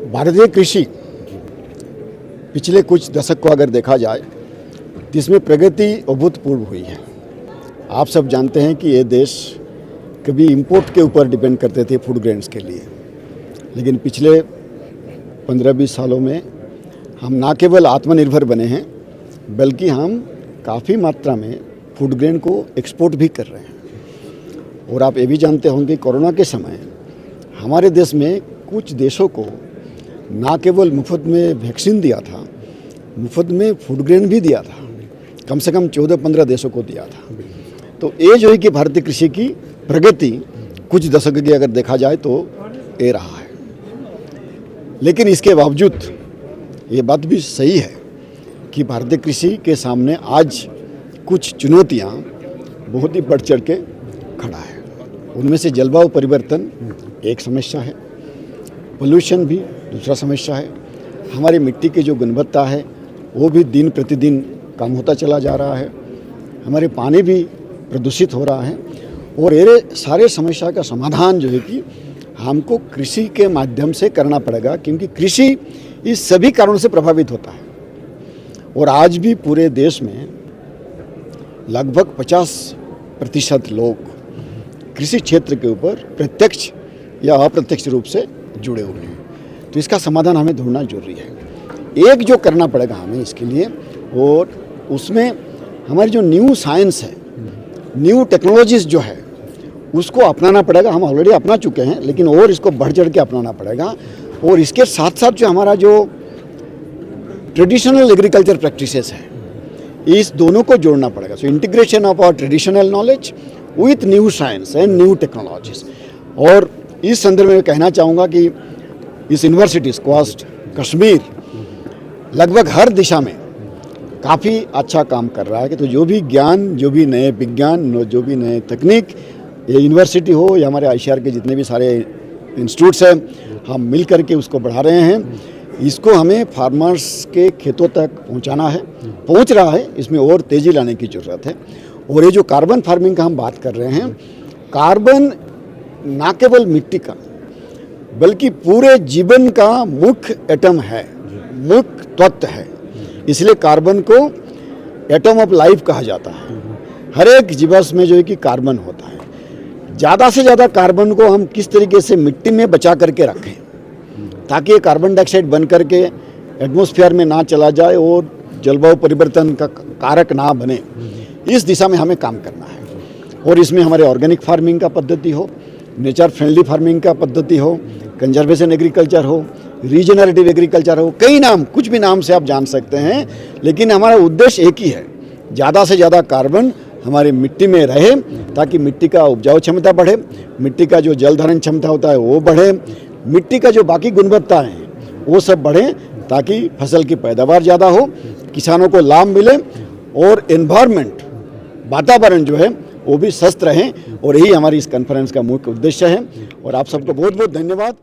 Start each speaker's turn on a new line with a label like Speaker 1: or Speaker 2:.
Speaker 1: भारतीय कृषि पिछले कुछ दशक को अगर देखा जाए तो इसमें प्रगति अभूतपूर्व हुई है। आप सब जानते हैं कि ये देश कभी इंपोर्ट के ऊपर डिपेंड करते थे फूड ग्रेन्स के लिए, लेकिन पिछले 15-20 सालों में हम ना केवल आत्मनिर्भर बने हैं बल्कि हम काफ़ी मात्रा में फूड ग्रेन को एक्सपोर्ट भी कर रहे हैं। और आप ये भी जानते होंगे कोरोना के समय हमारे देश में कुछ देशों को ना केवल मुफ्त में वैक्सीन दिया था, मुफ्त में फूड ग्रेन भी दिया था, कम से कम 14-15 देशों को दिया था। तो ये जो है कि भारतीय कृषि की प्रगति कुछ दशक की अगर देखा जाए तो ये रहा है। लेकिन इसके बावजूद ये बात भी सही है कि भारतीय कृषि के सामने आज कुछ चुनौतियाँ बहुत ही बढ़ चढ़ के खड़ा है। उनमें से जलवायु परिवर्तन एक समस्या है, पोल्यूशन भी दूसरा समस्या है, हमारी मिट्टी की जो गुणवत्ता है वो भी दिन प्रतिदिन कम होता चला जा रहा है, हमारे पानी भी प्रदूषित हो रहा है। और ये सारे समस्या का समाधान जो है कि हमको कृषि के माध्यम से करना पड़ेगा, क्योंकि कृषि इस सभी कारणों से प्रभावित होता है। और आज भी पूरे देश में लगभग 50% लोग कृषि क्षेत्र के ऊपर प्रत्यक्ष या अप्रत्यक्ष रूप से जुड़े हुए हैं। तो इसका समाधान हमें ढूंढना जरूरी है। एक जो करना पड़ेगा हमें इसके लिए, और उसमें हमारी जो न्यू साइंस है, न्यू टेक्नोलॉजीज जो है उसको अपनाना पड़ेगा। हम ऑलरेडी अपना चुके हैं, लेकिन और इसको बढ़ चढ़ के अपनाना पड़ेगा। और इसके साथ साथ जो हमारा जो ट्रेडिशनल एग्रीकल्चर प्रैक्टिसेस है, इस दोनों को जोड़ना पड़ेगा। So integration of our traditional knowledge with new science and new technologies. और इस संदर्भ में कहना चाहूँगा कि इस यूनिवर्सिटी स्क्वास्ट कश्मीर लगभग हर दिशा में काफ़ी अच्छा काम कर रहा है। कि तो जो भी ज्ञान, जो भी नए विज्ञान, जो भी नए तकनीक, ये यूनिवर्सिटी हो या हमारे ICAR के जितने भी सारे इंस्टीट्यूट्स हैं, हम मिल कर के उसको बढ़ा रहे हैं। इसको हमें फार्मर्स के खेतों तक पहुंचाना है, पहुंच रहा है, इसमें और तेज़ी लाने की ज़रूरत है। और ये जो कार्बन फार्मिंग का हम बात कर रहे हैं, कार्बन ना केवल मिट्टी का बल्कि पूरे जीवन का मुख्य एटम है, मुख्य तत्व है। इसलिए कार्बन को एटम ऑफ लाइफ कहा जाता है। हर एक जीवाश्म में जो है कि कार्बन होता है। ज़्यादा से ज़्यादा कार्बन को हम किस तरीके से मिट्टी में बचा करके रखें ताकि ये कार्बन डाइऑक्साइड बन करके एटमॉस्फेयर में ना चला जाए और जलवायु परिवर्तन का कारक ना बने, इस दिशा में हमें काम करना है। और इसमें हमारे ऑर्गेनिक फार्मिंग का पद्धति हो, नेचर फ्रेंडली फार्मिंग का पद्धति हो, कंजर्वेशन एग्रीकल्चर हो, रीजनरेटिव एग्रीकल्चर हो, कई नाम, कुछ भी नाम से आप जान सकते हैं, लेकिन हमारा उद्देश्य एक ही है, ज़्यादा से ज़्यादा कार्बन हमारी मिट्टी में रहे ताकि मिट्टी का उपजाऊ क्षमता बढ़े, मिट्टी का जो जल धारण क्षमता होता है वो बढ़े, मिट्टी का जो बाकी गुणवत्ता हैं वो सब बढ़े ताकि फसल की पैदावार ज़्यादा हो, किसानों को लाभ मिले और एनवायरनमेंट, वातावरण जो है वो भी स्वस्थ रहे। और यही हमारी इस कॉन्फ्रेंस का मुख्य उद्देश्य है। और आप सबको बहुत बहुत धन्यवाद।